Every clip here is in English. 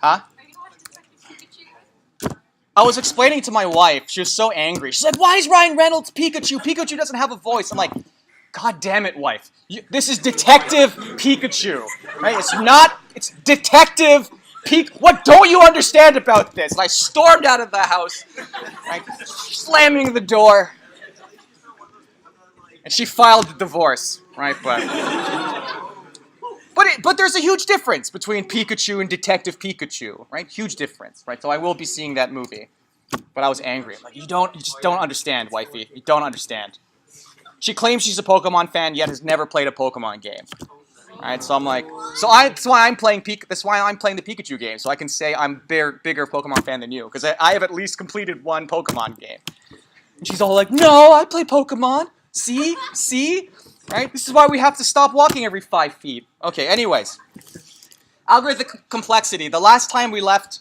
Huh? I was explaining to my wife. She was so angry. She's like, why is Ryan Reynolds Pikachu? Pikachu doesn't have a voice. I'm like, God damn it, wife. This is Detective Pikachu. Right? It's Detective Pikachu. What don't you understand about this? And I stormed out of the house, right, slamming the door. And she filed the divorce, right? But there's a huge difference between Pikachu and Detective Pikachu, right? Huge difference, right? So I will be seeing that movie. But I was angry. I'm like, you just don't understand, wifey. You don't understand. She claims she's a Pokemon fan, yet has never played a Pokemon game. All right, so I'm like, that's why I'm playing the Pikachu game, so I can say I'm bigger Pokemon fan than you, because I have at least completed one Pokemon game. And she's all like, no, I play Pokemon. See, right? This is why we have to stop walking every 5 feet. Okay, anyways, algorithmic complexity. The last time we left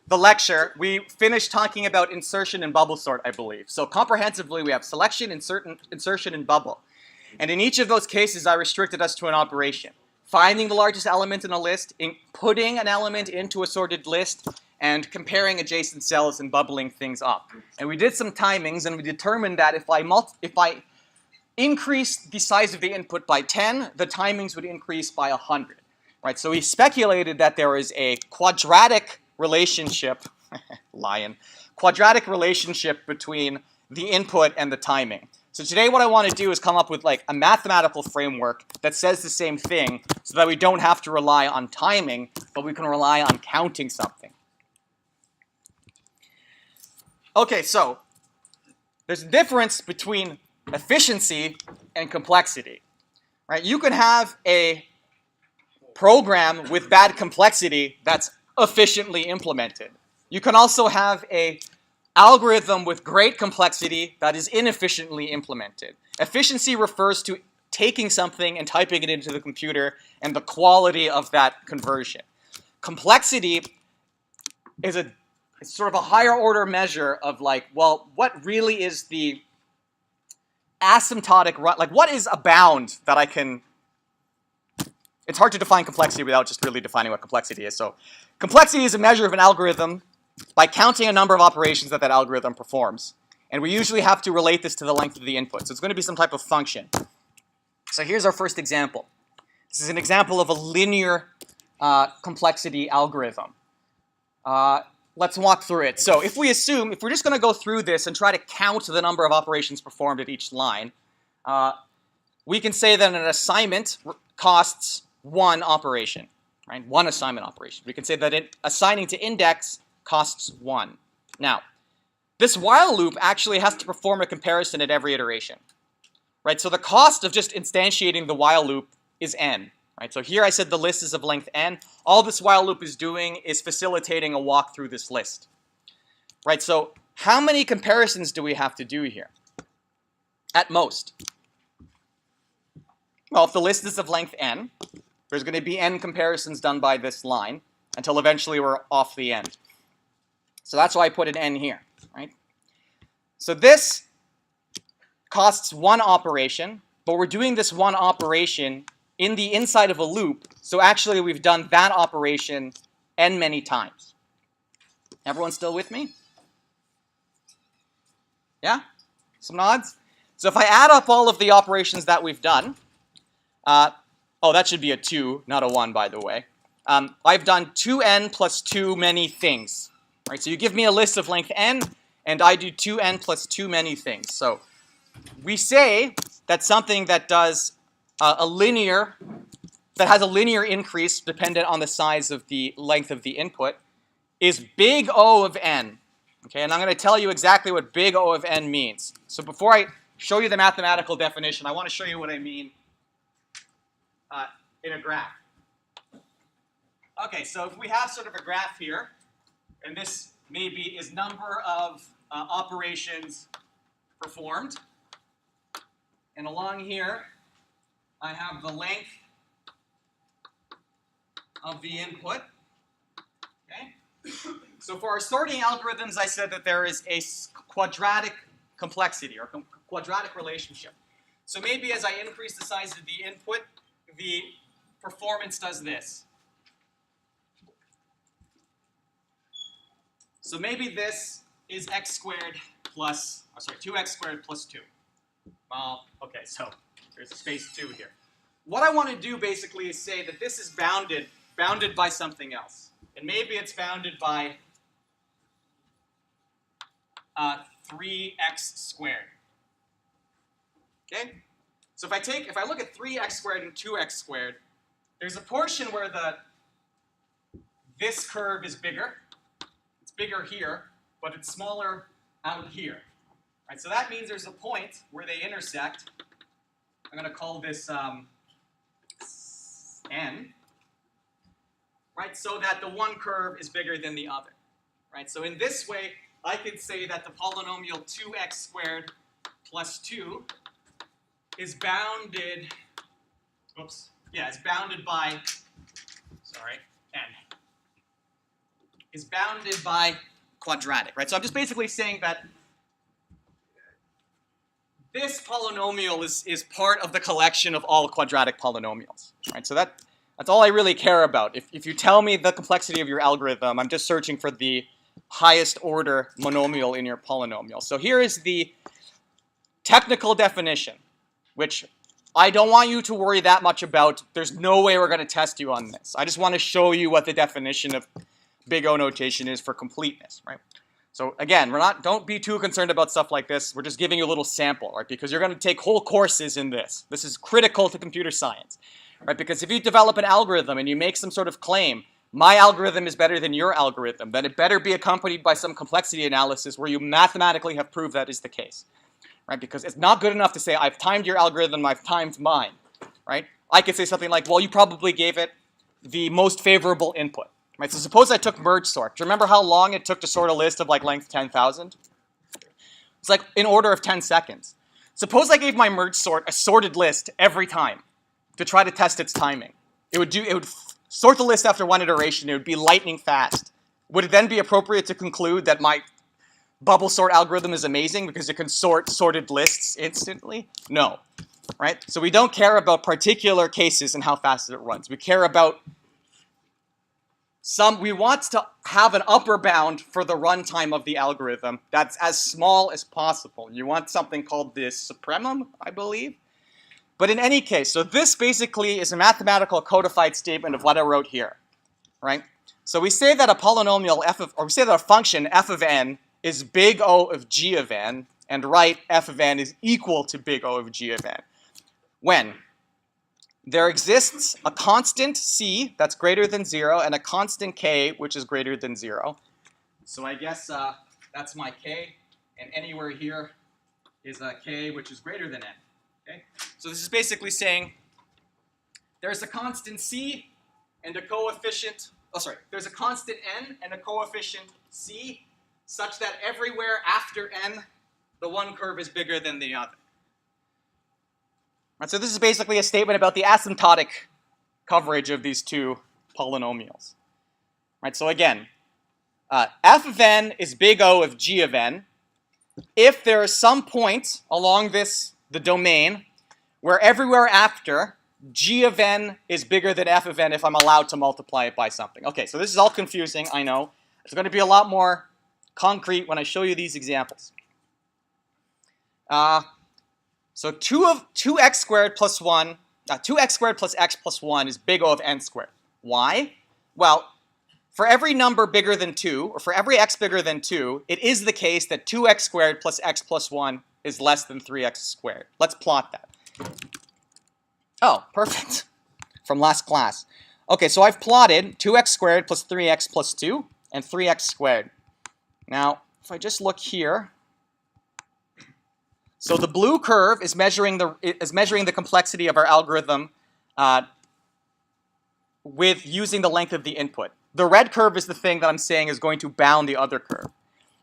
the lecture, we finished talking about insertion and bubble sort, I believe. So comprehensively, we have selection, insertion, and bubble. And in each of those cases, I restricted us to an operation. Finding the largest element in a list, putting an element into a sorted list, and comparing adjacent cells and bubbling things up. And we did some timings, and we determined that if I increased the size of the input by 10, the timings would increase by 100. Right? So we speculated that there is a quadratic relationship, quadratic relationship between the input and the timing. So today what I want to do is come up with like a mathematical framework that says the same thing so that we don't have to rely on timing, but we can rely on counting something. Okay, so there's a difference between efficiency and complexity. Right? You can have a program with bad complexity that's efficiently implemented. You can also have an algorithm with great complexity that is inefficiently implemented. Efficiency refers to taking something and typing it into the computer and the quality of that conversion. Complexity is sort of a higher order measure of like, well, what really is the asymptotic, like what is a bound that I can. It's hard to define complexity without just really defining what complexity is. So complexity is a measure of an algorithm by counting a number of operations that algorithm performs. And we usually have to relate this to the length of the input. So it's going to be some type of function. So here's our first example. This is an example of a linear complexity algorithm. Let's walk through it. So if we're just going to go through this and try to count the number of operations performed at each line, we can say that an assignment costs one operation, right? One assignment operation. We can say that assigning to index costs 1. Now, this while loop actually has to perform a comparison at every iteration, right? So the cost of just instantiating the while loop is n, right? So here I said the list is of length n. All this while loop is doing is facilitating a walk through this list, right? So how many comparisons do we have to do here? At most. Well, if the list is of length n, there's going to be n comparisons done by this line until eventually we're off the end. So that's why I put an n here, right? So this costs one operation, but we're doing this one operation in the inside of a loop, so actually we've done that operation n many times. Everyone still with me? Yeah? Some nods? So if I add up all of the operations that we've done, oh, that should be a 2, not a 1, by the way. I've done 2n plus 2 many things. Right? So you give me a list of length n, and I do 2n plus 2 many things. So we say that something that does that has a linear increase dependent on the size of the length of the input is big O of n. Okay, and I'm going to tell you exactly what big O of n means. So before I show you the mathematical definition, I want to show you what I mean in a graph. Okay, so if we have sort of a graph here, and this maybe is number of operations performed, and along here I have the length of the input. Okay. So for our sorting algorithms, I said that there is a quadratic complexity or quadratic relationship. So maybe as I increase the size of the input, the performance does this. So maybe this is x squared plus, oh, sorry, 2x squared plus 2. Well, okay, so there's a space 2 here. What I want to do basically is say that this is bounded by something else. And maybe it's bounded by 3x squared. Okay? So if I look at 3x squared and 2x squared, there's a portion where this curve is bigger. It's bigger here, but it's smaller out here. Right, so that means there's a point where they intersect. I'm going to call this n. Right, so that the one curve is bigger than the other. Right, so in this way, I could say that the polynomial 2x squared plus 2 is bounded. Oops. Yeah, it's bounded by. Sorry, n. Is bounded by quadratic. Right, so I'm just basically saying that this polynomial is part of the collection of all quadratic polynomials. Right? So that's all I really care about. If you tell me the complexity of your algorithm, I'm just searching for the highest order monomial in your polynomial. So here is the technical definition, which I don't want you to worry that much about. There's no way we're going to test you on this. I just want to show you what the definition of big O notation is for completeness, right? So again, don't be too concerned about stuff like this. We're just giving you a little sample, right? Because you're going to take whole courses in this. This is critical to computer science, right? Because if you develop an algorithm and you make some sort of claim, my algorithm is better than your algorithm, then it better be accompanied by some complexity analysis where you mathematically have proved that is the case, right? Because it's not good enough to say, I've timed your algorithm, I've timed mine, right? I could say something like, well, you probably gave it the most favorable input. Right, so suppose I took merge sort. Do you remember how long it took to sort a list of like length 10,000? It's like in order of 10 seconds. Suppose I gave my merge sort a sorted list every time to try to test its timing. It would sort the list after one iteration. It would be lightning fast. Would it then be appropriate to conclude that my bubble sort algorithm is amazing because it can sort sorted lists instantly? No. Right? So we don't care about particular cases and how fast it runs. We care about we want to have an upper bound for the runtime of the algorithm that's as small as possible. You want something called the supremum, I believe. But in any case, so this basically is a mathematical codified statement of what I wrote here, right? So we say that a polynomial we say that a function f of n is big O of g of n, and write f of n is equal to big O of g of n. When there exists a constant c that's greater than 0 and a constant k which is greater than 0. So I guess that's my k, and anywhere here is a k which is greater than n. Okay? So this is basically saying there's a constant c and a coefficient, there's a constant n and a coefficient c such that everywhere after n, the one curve is bigger than the other. Right, so this is basically a statement about the asymptotic coverage of these two polynomials. Right, so again, f of n is big O of g of n if there is some point along the domain where everywhere after g of n is bigger than f of n if I'm allowed to multiply it by something. Okay, so this is all confusing, I know. It's going to be a lot more concrete when I show you these examples. So 2x squared plus 1, 2x squared plus x plus 1 is big O of n squared. Why? Well, for every number bigger than 2, or for every x bigger than 2, it is the case that 2x squared plus x plus 1 is less than 3x squared. Let's plot that. Oh, perfect. From last class. Okay, so I've plotted 2x squared plus 3x plus 2 and 3x squared. Now, if I just look here, so the blue curve is measuring the complexity of our algorithm with using the length of the input. The red curve is the thing that I'm saying is going to bound the other curve.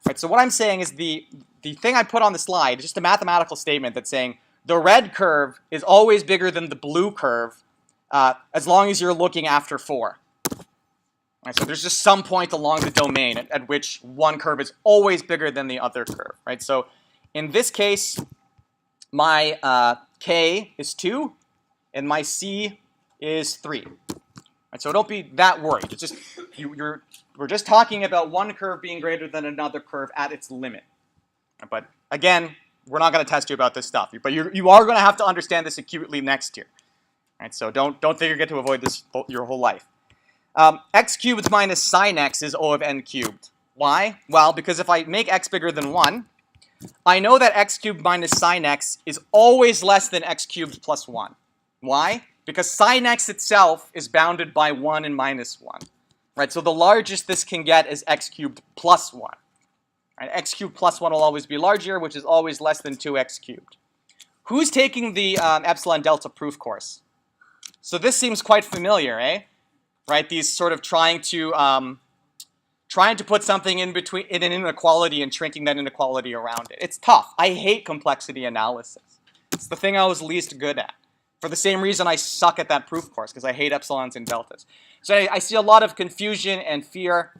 Right, so what I'm saying is the thing I put on the slide is just a mathematical statement that's saying the red curve is always bigger than the blue curve as long as you're looking after 4. Right, so there's just some point along the domain at which one curve is always bigger than the other curve. Right, so in this case, my k is 2 and my c is 3. Right, so don't be that worried. It's just we're just talking about one curve being greater than another curve at its limit. But again, we're not going to test you about this stuff. But you are going to have to understand this acutely next year. Right, so don't think you get to avoid this your whole life. X cubed minus sine x is O of n cubed. Why? Well, because if I make x bigger than 1, I know that x cubed minus sine x is always less than x cubed plus 1. Why? Because sine x itself is bounded by 1 and minus 1. Right, so the largest this can get is x cubed plus 1. Right, x cubed plus 1 will always be larger, which is always less than 2x cubed. Who's taking the epsilon delta proof course? So this seems quite familiar, eh? Right, these sort of trying to put something in between in an inequality and shrinking that inequality around it. It's tough. I hate complexity analysis. It's the thing I was least good at. For the same reason I suck at that proof course, because I hate epsilons and deltas. So I see a lot of confusion and fear.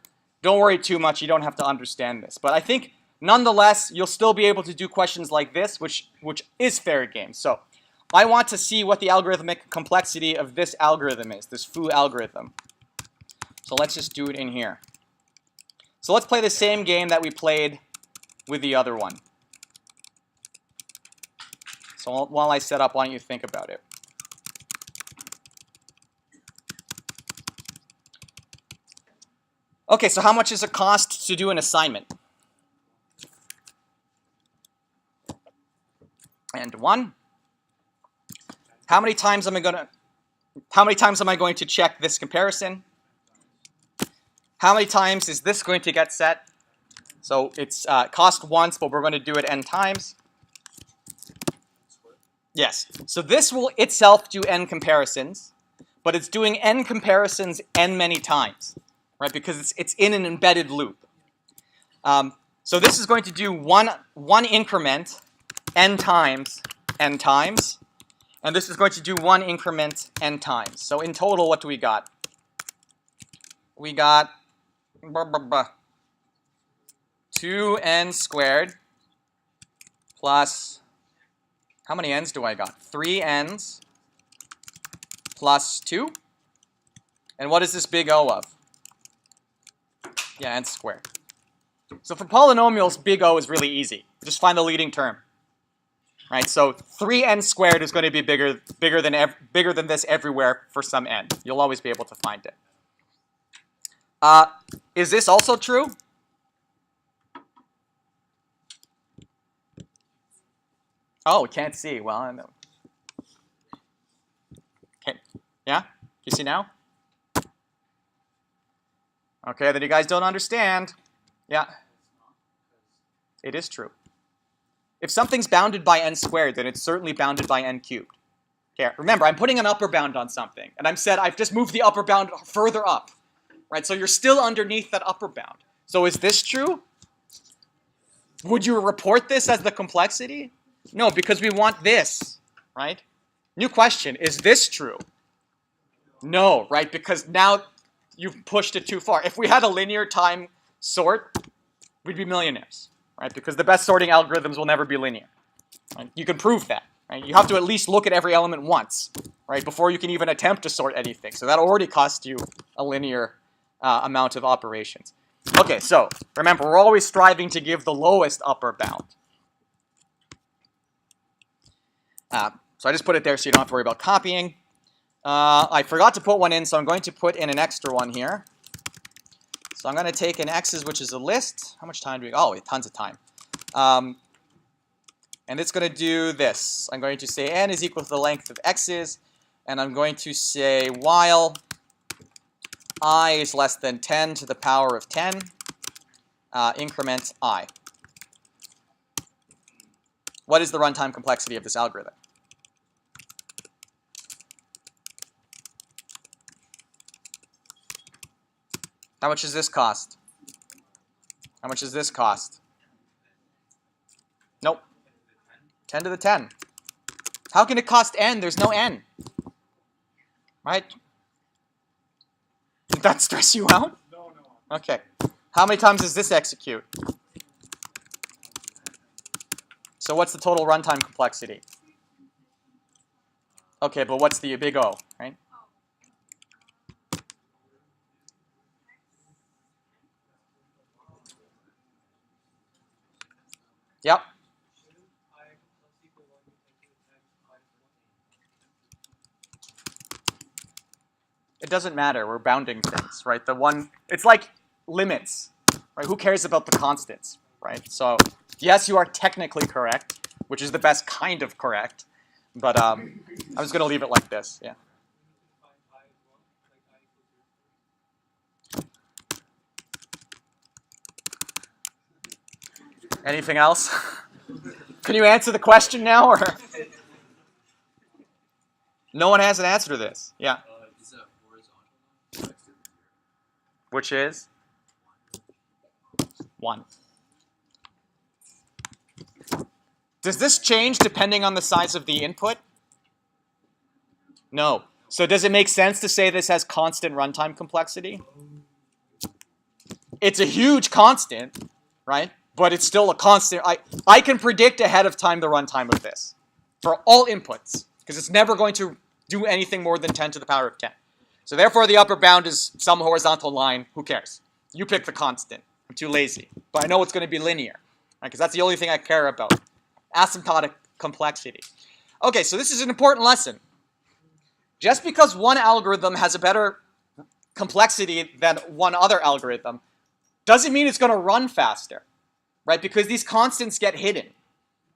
Don't worry too much. You don't have to understand this. But I think, nonetheless, you'll still be able to do questions like this, which is fair game. So I want to see what the algorithmic complexity of this algorithm is, this foo algorithm. So let's just do it in here. So let's play the same game that we played with the other one. So while I set up, why don't you think about it? Okay, so how much does it cost to do an assignment? And 1. How many times am I going to check this comparison? How many times is this going to get set? So it's cost once, but we're going to do it n times. Yes. So this will itself do n comparisons, but it's doing n comparisons n many times, right? Because it's in an embedded loop. So this is going to do one increment n times, and this is going to do one increment n times. So in total, what do we got? We got 2n squared plus, how many n's do I got? 3 n's plus 2. And what is this big O of? Yeah, n squared. So for polynomials, big O is really easy. Just find the leading term. Right, so 3n squared is going to be bigger than this everywhere for some n. You'll always be able to find it. Is this also true? Oh, we can't see. Well, I know. Okay. Yeah? You see now? Okay, then you guys don't understand. Yeah. It is true. If something's bounded by n squared, then it's certainly bounded by n cubed. Okay, remember, I'm putting an upper bound on something, and I've just moved the upper bound further up. Right, so you're still underneath that upper bound. So is this true? Would you report this as the complexity? No, because we want this, right? New question, is this true? No, right, because now you've pushed it too far. If we had a linear time sort, we'd be millionaires, right? Because the best sorting algorithms will never be linear. Right? You can prove that. Right? You have to at least look at every element once, right, before you can even attempt to sort anything. So that already cost you a linear amount of operations. Okay, so remember, we're always striving to give the lowest upper bound. So I just put it there so you don't have to worry about copying. I forgot to put one in, so I'm going to put in an extra one here. So I'm going to take an x's, which is a list. How much time do we? Oh, tons of time. And it's going to do this. I'm going to say n is equal to the length of x's, and I'm going to say while I is less than 10 to the power of 10, increment I. What is the runtime complexity of this algorithm? How much does this cost? How much does this cost? Nope. 10 to the 10. How can it cost n? There's no n. Right? Did that stress you out? No. Okay. How many times does this execute? So what's the total runtime complexity? Okay, but what's the big O, right? It doesn't matter. We're bounding things, right? It's like limits, right? Who cares about the constants, right? So yes, you are technically correct, which is the best kind of correct, but I'm just going to leave it like this, yeah. Anything else? Can you answer the question now, or? No one has an answer to this. Yeah. Is a horizontal Which is? 1. Does this change depending on the size of the input? No. So does it make sense to say this has constant runtime complexity? It's a huge constant, right? But it's still a constant. I can predict ahead of time the runtime of this for all inputs, because it's never going to do anything more than 10 to the power of 10. So therefore, the upper bound is some horizontal line. Who cares? You pick the constant. I'm too lazy. But I know it's going to be linear, right? Because that's the only thing I care about. Asymptotic complexity. Okay, so this is an important lesson. Just because one algorithm has a better complexity than one other algorithm doesn't mean it's going to run faster, right? Because these constants get hidden,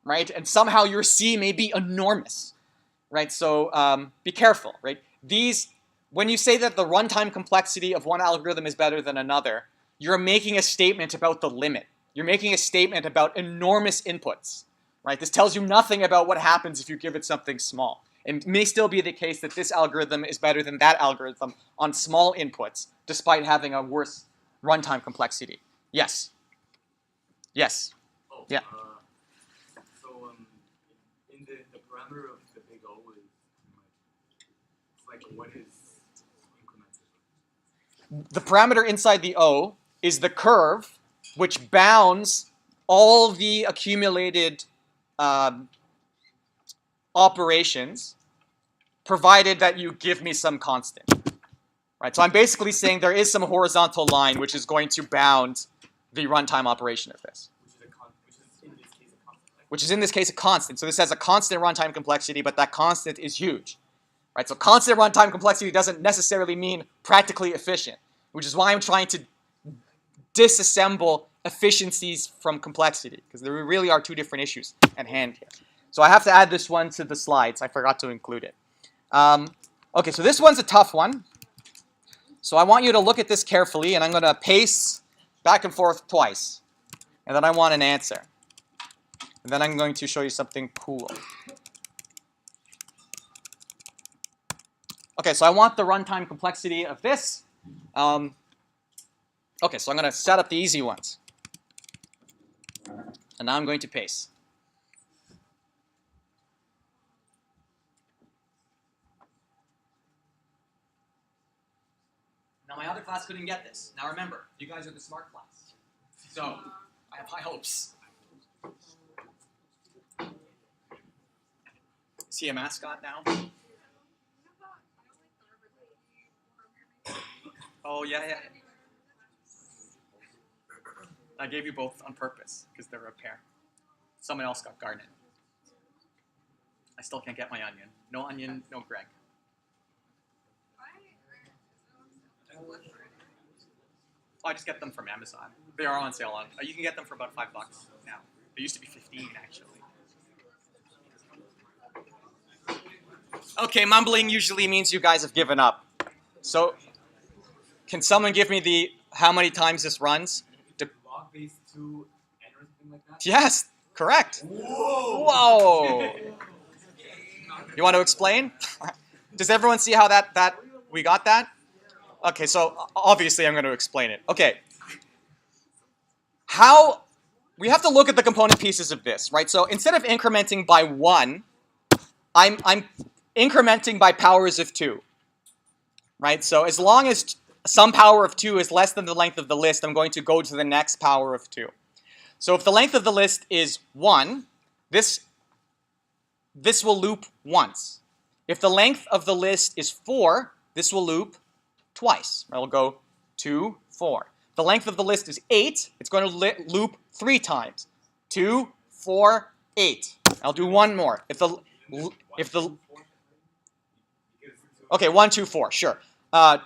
right? And somehow your C may be enormous, right? So be careful, right? When you say that the runtime complexity of one algorithm is better than another, you're making a statement about the limit. You're making a statement about enormous inputs, right? This tells you nothing about what happens if you give it something small. It may still be the case that this algorithm is better than that algorithm on small inputs, despite having a worse runtime complexity. Yes? Yes? Oh, yeah. So in the parameter of the big O is like what is incremental? The parameter inside the O is the curve which bounds all the accumulated operations, provided that you give me some constant. Right? So I'm basically saying there is some horizontal line which is going to bound the runtime operation of this. Which is in this case a constant. So this has a constant runtime complexity, but that constant is huge. Right? So constant runtime complexity doesn't necessarily mean practically efficient, which is why I'm trying to disassemble efficiencies from complexity, because there really are two different issues at hand here. So I have to add this one to the slides. I forgot to include it. Okay, so this one's a tough one. So I want you to look at this carefully, and I'm going to pace back and forth twice. And then I want an answer. And then I'm going to show you something cool. Okay, so I want the runtime complexity of this. Okay, so I'm going to set up the easy ones. And now I'm going to pace. Now my other class couldn't get this. Now remember, you guys are the smart class. So I have high hopes. Is he a mascot now? Oh, yeah. I gave you both on purpose because they're a pair. Someone else got Garnet. I still can't get my onion. No onion, no Greg. Oh, I just get them from Amazon. They are on sale. You can get them for about $5 now. They used to be 15 actually. Okay, mumbling usually means you guys have given up. So, can someone give me how many times this runs? Log base 2 and something like that? Yes, correct. Whoa. You want to explain? Does everyone see how that we got that? Okay, so obviously I'm going to explain it. Okay. We have to look at the component pieces of this, right? So instead of incrementing by 1, I'm incrementing by powers of 2, right? So as long as some power of 2 is less than the length of the list, I'm going to go to the next power of 2. So if the length of the list is 1, this will loop once. If the length of the list is 4, this will loop twice. It'll go 2, 4. If the length of the list is 8, it's going to loop 3 times. 2, 4, 8. I'll do one more. Okay, 1, 2, 4, sure.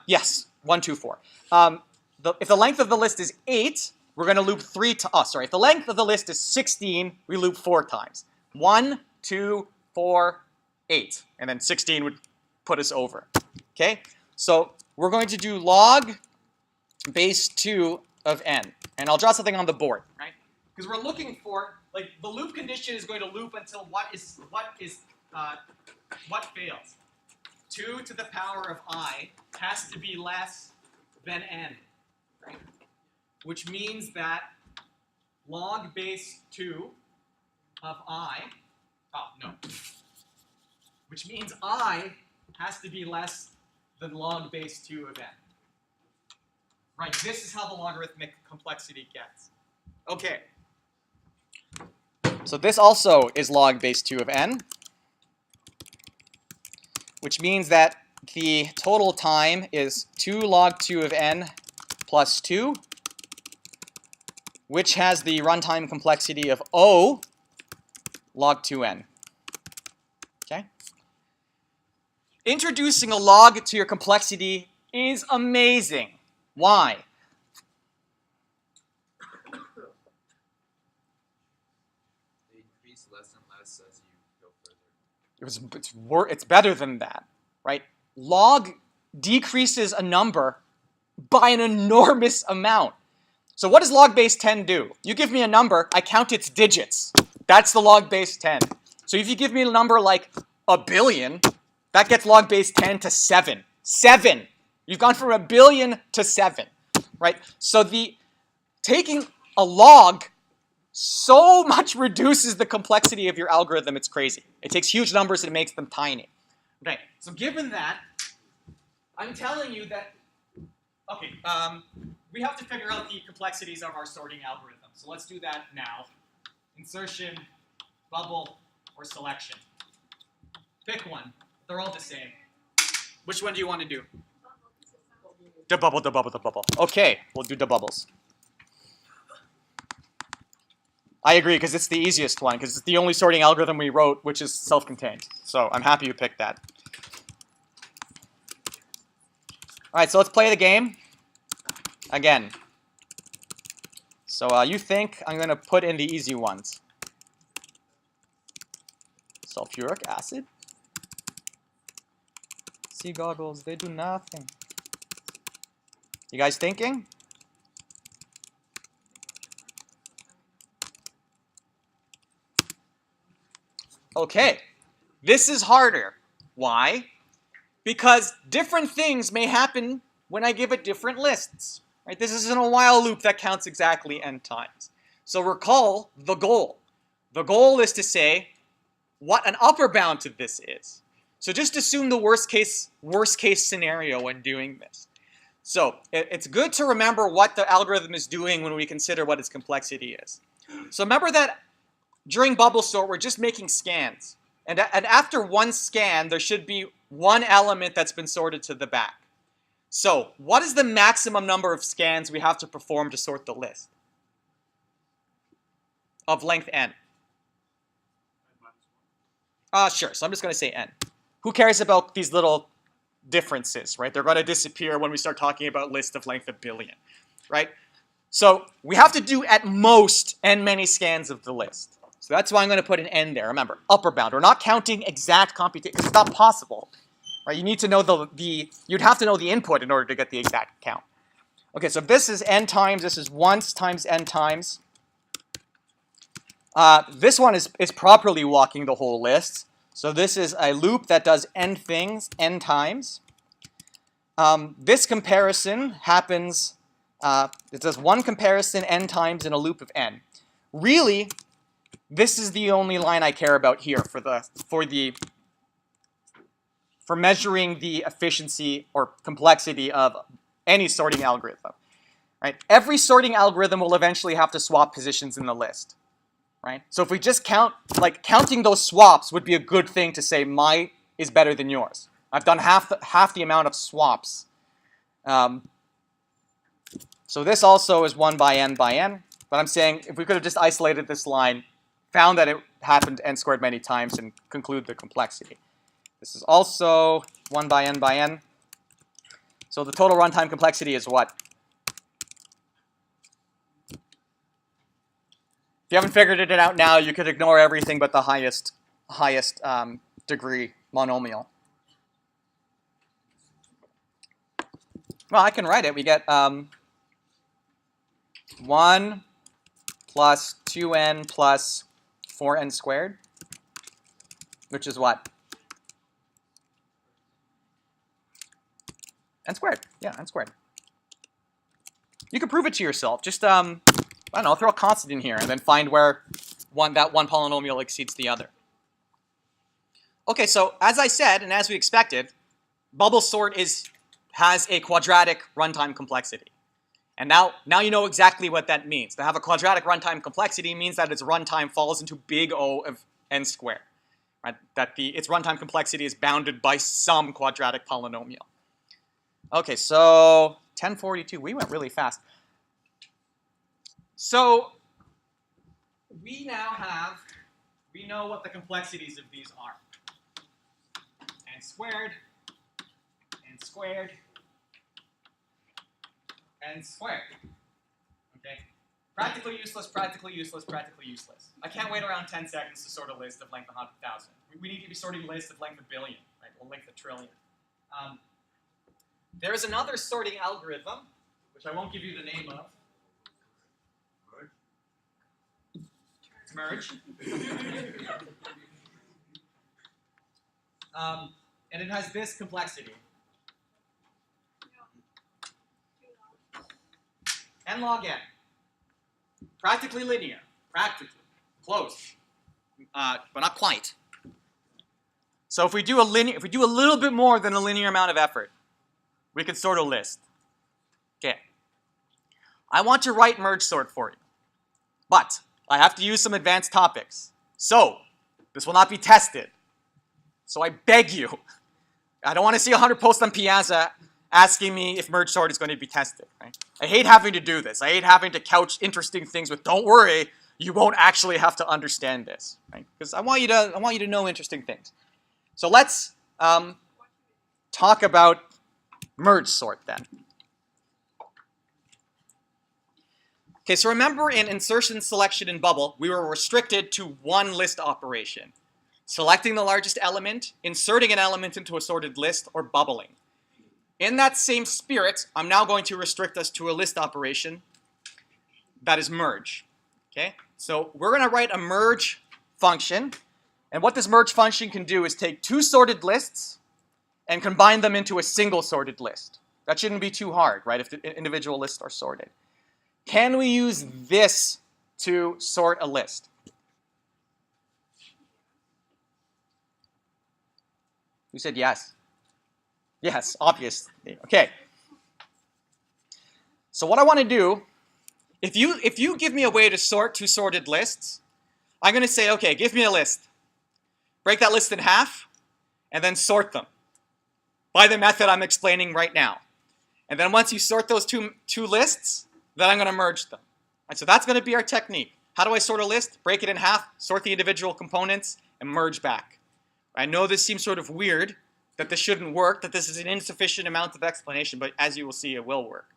Yes, 1, 2, 4. If the length of the list is 8, we're going to loop 3 to, if the length of the list is 16, we loop 4 times. 1, 2, 4, 8. And then 16 would put us over. Okay? So we're going to do log base 2 of n. And I'll draw something on the board, right? Because we're looking for, like, the loop condition is going to loop until what fails. 2 to the power of I has to be less than n, right? Which means that log base 2 of I, which means I has to be less than log base 2 of n. Right, this is how the logarithmic complexity gets. Okay. So this also is log base 2 of n, which means that the total time is 2 log 2 of n plus 2, which has the runtime complexity of O log 2n. Okay? Introducing a log to your complexity is amazing. Why? They increase less and less as you go further. It's better than that, right? Log decreases a number by an enormous amount. So what does log base 10 do? You give me a number, I count its digits. That's the log base 10. So if you give me a number like a billion, that gets log base 10 to 7. 7! You've gone from a billion to 7, right? So taking a log so much reduces the complexity of your algorithm, it's crazy. It takes huge numbers and it makes them tiny. Okay, so given that, I'm telling you that, okay, we have to figure out the complexities of our sorting algorithm. So let's do that now. Insertion, bubble, or selection. Pick one. They're all the same. Which one do you want to do? The bubble, the bubble, the bubble. Okay, we'll do the bubbles. I agree, because it's the easiest one, because it's the only sorting algorithm we wrote which is self-contained. So I'm happy you picked that. All right, so let's play the game again. So you think I'm going to put in the easy ones. Sulfuric acid. Sea goggles, they do nothing. You guys thinking? Okay, this is harder. Why? Because different things may happen when I give it different lists. Right? This isn't a while loop that counts exactly n times. So recall the goal. The goal is to say what an upper bound to this is. So just assume the worst case scenario when doing this. So it's good to remember what the algorithm is doing when we consider what its complexity is. So remember that during bubble sort, we're just making scans. And after one scan, there should be one element that's been sorted to the back. So what is the maximum number of scans we have to perform to sort the list? Of length n. Sure, so I'm just going to say n. Who cares about these little differences, right? They're going to disappear when we start talking about list of length of billion, right? So we have to do at most n many scans of the list. So that's why I'm going to put an n there. Remember, upper bound. We're not counting exact computation. It's not possible, right? You need to know you'd have to know the input in order to get the exact count. Okay, so if this is n times, this is once times n times. This one is properly walking the whole list. So this is a loop that does n things, n times. This comparison happens, it does one comparison n times in a loop of n. Really, this is the only line I care about here for measuring the efficiency or complexity of any sorting algorithm. Right? Every sorting algorithm will eventually have to swap positions in the list. Right? So if we just count, like counting those swaps would be a good thing to say my is better than yours. I've done half the amount of swaps. So this also is 1 by n by n. But I'm saying if we could have just isolated this line, found that it happened n squared many times, and conclude the complexity. This is also 1 by n by n. So the total runtime complexity is what? If you haven't figured it out now, you could ignore everything but the highest degree monomial. Well, I can write it. We get 1 plus 2n plus 4n squared, which is what? N squared. Yeah, n squared. You can prove it to yourself. Just, I don't know, throw a constant in here and then find where that one polynomial exceeds the other. Okay, so as I said, and as we expected, bubble sort has a quadratic runtime complexity. And now you know exactly what that means. To have a quadratic runtime complexity means that its runtime falls into big O of n squared. Right? That its runtime complexity is bounded by some quadratic polynomial. Okay, so 1042, we went really fast. So we know what the complexities of these are. N squared, n squared, n squared. Okay? Practically useless, practically useless, practically useless. I can't wait around 10 seconds to sort a list of length 100,000. We need to be sorting lists of length a billion, right? Or length a trillion. There is another sorting algorithm, which I won't give you the name of. Merge. And it has this complexity. N log n. Practically linear. Practically. Close. But not quite. So if we do a little bit more than a linear amount of effort, we could sort a list. Okay. I want to write merge sort for you. But I have to use some advanced topics. So this will not be tested. So I beg you. I don't want to see 100 posts on Piazza asking me if merge sort is going to be tested. Right? I hate having to do this. I hate having to couch interesting things with, don't worry, you won't actually have to understand this. Right? Because I want you to know interesting things. So let's talk about merge sort then. Okay, so remember in insertion, selection, and bubble, we were restricted to one list operation. Selecting the largest element, inserting an element into a sorted list, or bubbling. In that same spirit, I'm now going to restrict us to a list operation that is merge. Okay, so we're going to write a merge function. And what this merge function can do is take two sorted lists and combine them into a single sorted list. That shouldn't be too hard, right, if the individual lists are sorted. Can we use this to sort a list? Who said yes? Yes, obviously. Okay. So what I want to do, if you give me a way to sort two sorted lists, I'm going to say, okay, give me a list. Break that list in half, and then sort them by the method I'm explaining right now. And then once you sort those two lists, then I'm going to merge them. Right, so that's going to be our technique. How do I sort a list? Break it in half, sort the individual components, and merge back. I know this seems sort of weird, that this shouldn't work, that this is an insufficient amount of explanation, but as you will see, it will work.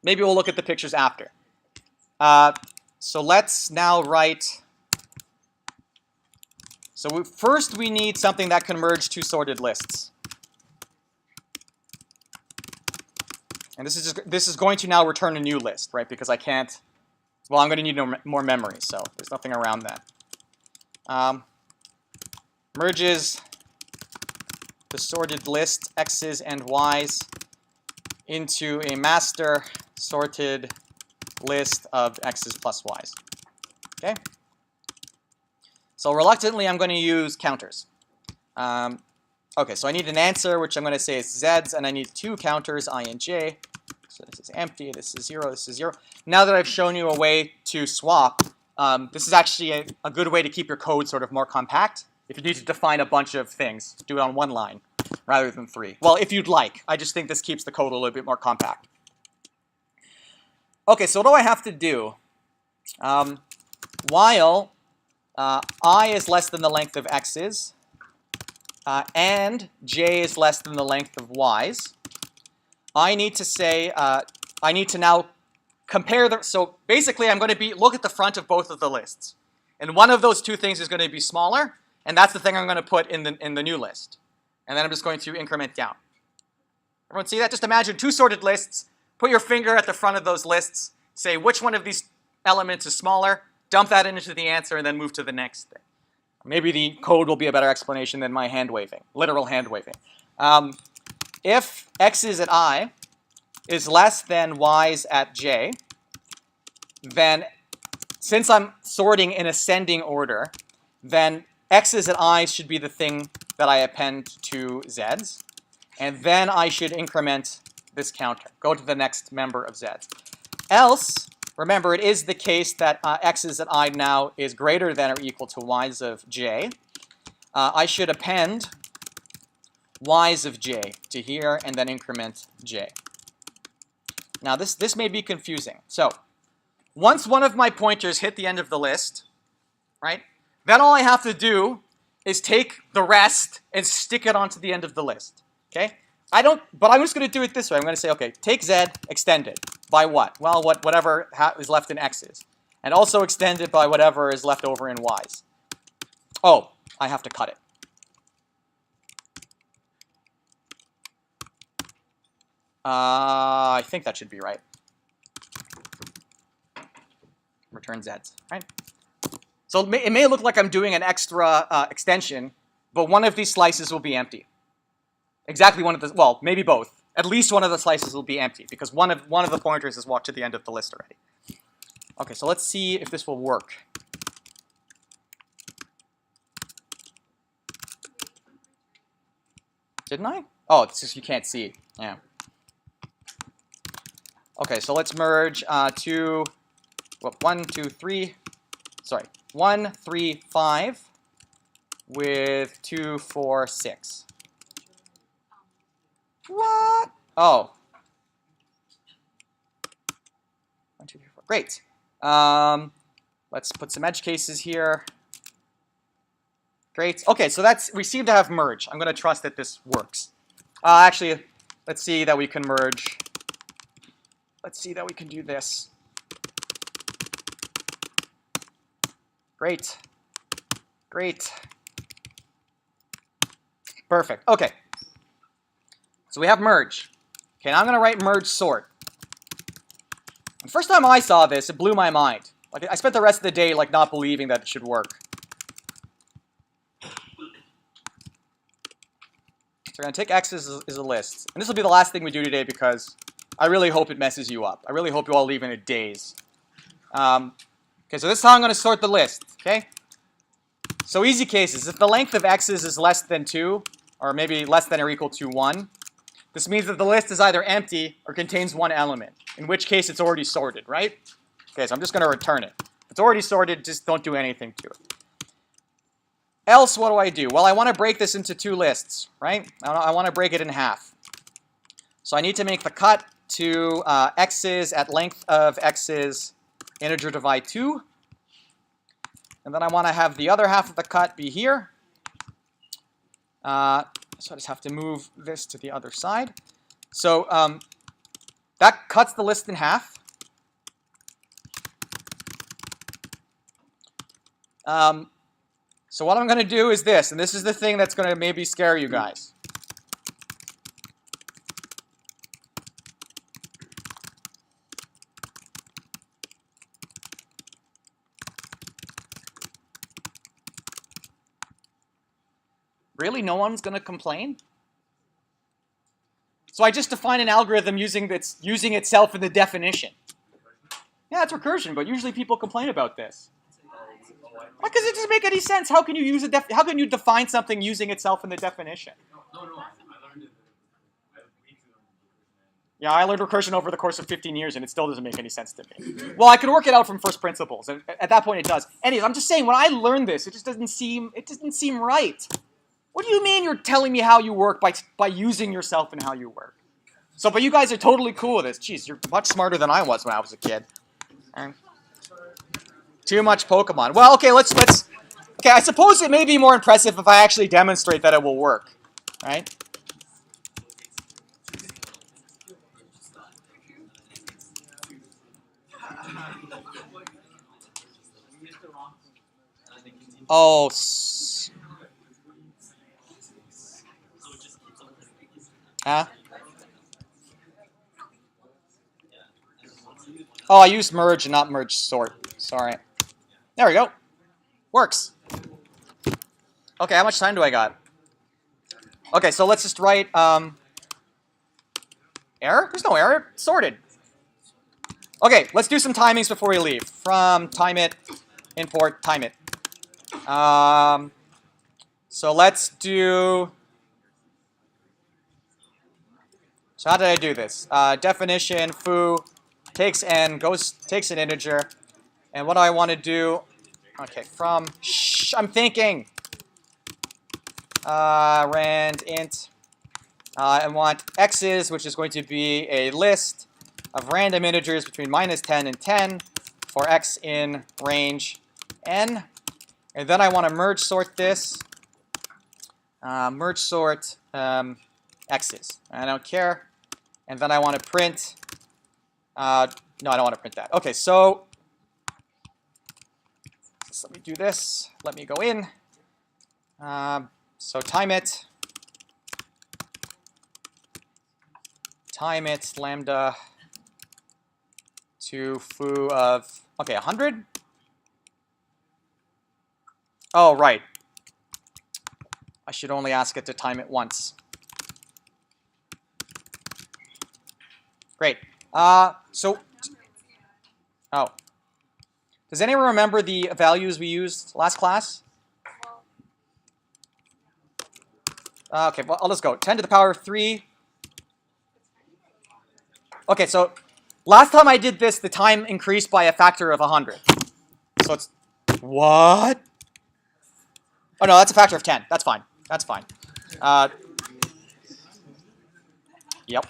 Maybe we'll look at the pictures after. So let's now write. So first we need something that can merge two sorted lists. And this is going to now return a new list, right? Because I can't, well, I'm going to need more memory, so there's nothing around that. Merges the sorted list x's and y's into a master sorted list of x's plus y's. Okay? So reluctantly, I'm going to use counters. Okay, so I need an answer, which I'm going to say is z's, and I need two counters, I and j. So this is empty, this is 0, this is 0. Now that I've shown you a way to swap, this is actually a good way to keep your code sort of more compact. If you need to define a bunch of things, do it on one line rather than 3. Well, if you'd like. I just think this keeps the code a little bit more compact. Okay, so what do I have to do? While I is less than the length of x's, and j is less than the length of y's, I need to say, I need to now compare the, so basically I'm going to look at the front of both of the lists. And one of those two things is going to be smaller, and that's the thing I'm going to put in the new list. And then I'm just going to increment down. Everyone see that? Just imagine two sorted lists, put your finger at the front of those lists, say which one of these elements is smaller, dump that into the answer, and then move to the next thing. Maybe the code will be a better explanation than my hand waving, literal hand waving. If x's at I is less than y's at j, then since I'm sorting in ascending order, then x's at I should be the thing that I append to z's. And then I should increment this counter, go to the next member of z's. Else, remember, it is the case that x's at I now is greater than or equal to y's of j. I should append y's of j to here and then increment j. Now this may be confusing. So once one of my pointers hit the end of the list, right, then all I have to do is take the rest and stick it onto the end of the list. Okay? But I'm just going to do it this way. I'm going to say, okay, take z, extend it. By what? Well, whatever is left in x's. And also extend it by whatever is left over in y's. Oh, I have to cut it. I think that should be right. Return z's, right? So it may look like I'm doing an extra extension, but one of these slices will be empty. Exactly one of the, well, maybe both. At least one of the slices will be empty because one of the pointers is walked to the end of the list already. Okay, so let's see if this will work. Didn't I? Oh, it's just you can't see it. Yeah. Okay, so let's merge 1, 2, 3. Sorry, 1, 3, 5 with 2, 4, 6. What? Oh. 1, 2, 3, 4. Great. Let's put some edge cases here. Great. Okay, so we seem to have merge. I'm going to trust that this works. Actually, let's see that we can merge. Let's see that we can do this. Great. Great. Perfect. Okay. So we have merge. Okay, now I'm going to write merge sort. The first time I saw this, it blew my mind. Like I spent the rest of the day like not believing that it should work. So we're going to take x as a list. And this will be the last thing we do today because I really hope it messes you up. I really hope you all leave in a daze. Okay, so this is how I'm going to sort the list. Okay? So easy cases. If the length of x's is less than 2, or maybe less than or equal to 1, this means that the list is either empty or contains one element, in which case it's already sorted, right? Okay, so I'm just going to return it. If it's already sorted, just don't do anything to it. Else, what do I do? Well, I want to break this into two lists, right? I want to break it in half. So I need to make the cut to x's at length of x's integer divide 2. And then I want to have the other half of the cut be here. So I just have to move this to the other side. So that cuts the list in half. So what I'm going to do is this, and this is the thing that's going to maybe scare you guys. Really? No one's going to complain? So I just defined an algorithm using itself in the definition. Yeah, it's recursion, but usually people complain about this. Because it doesn't make any sense. How can you how can you define something using itself in the definition? No, I learned it. Yeah, I learned recursion over the course of 15 years, and it still doesn't make any sense to me. Well, I could work it out from first principles, and at that point it does. Anyways, I'm just saying, when I learned this, it just doesn't seem right. What do you mean you're telling me how you work by using yourself and how you work? So, but you guys are totally cool with this. Jeez, you're much smarter than I was when I was a kid. Too much Pokemon. Well, okay, let's Okay, I suppose it may be more impressive if I actually demonstrate that it will work, right? Oh, huh? Oh, I used merge and not merge sort. Sorry. There we go. Works. Okay, how much time do I got? Okay, so let's just write error? There's no error. It's sorted. Okay, let's do some timings before we leave. From time it, import time it. So let's do. So how did I do this? Definition foo takes n takes an integer, and what do I want to do? Okay, from I'm thinking. Rand int. I want x's, which is going to be a list of random integers between -10 and 10 for x in range n. And then I want to merge sort this. Merge sort x's. I don't care. And then I want to print. No, I don't want to print that. Okay, so let me do this. Let me go in. So time it lambda to foo of, okay, 100. Oh, right. I should only ask it to time it once. Great. Oh. Does anyone remember the values we used last class? Okay, well, I'll just go. 10 to the power of 3. Okay, so last time I did this, the time increased by a factor of 100. So it's, what? Oh, no, that's a factor of 10. That's fine. That's fine. Yep.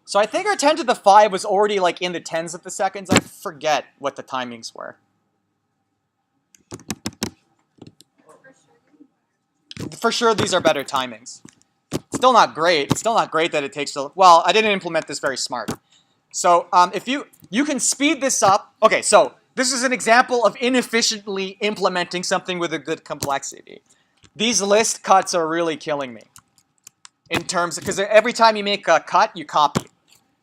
So I think our 10 to the 5 was already like in the tens of the seconds. I forget what the timings were. For sure, these are better timings. Still not great. It's still not great that it takes so. Well, I didn't implement this very smart. So if you can speed this up. Okay, so this is an example of inefficiently implementing something with a good complexity. These list cuts are really killing me. In terms, because every time you make a cut, you copy.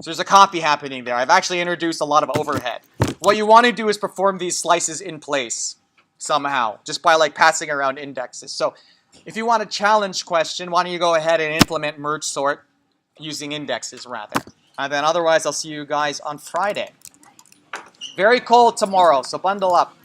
So there's a copy happening there. I've actually introduced a lot of overhead. What you want to do is perform these slices in place somehow, just by like passing around indexes. So if you want a challenge question, why don't you go ahead and implement merge sort using indexes rather. And then otherwise, I'll see you guys on Friday. Very cold tomorrow, so bundle up.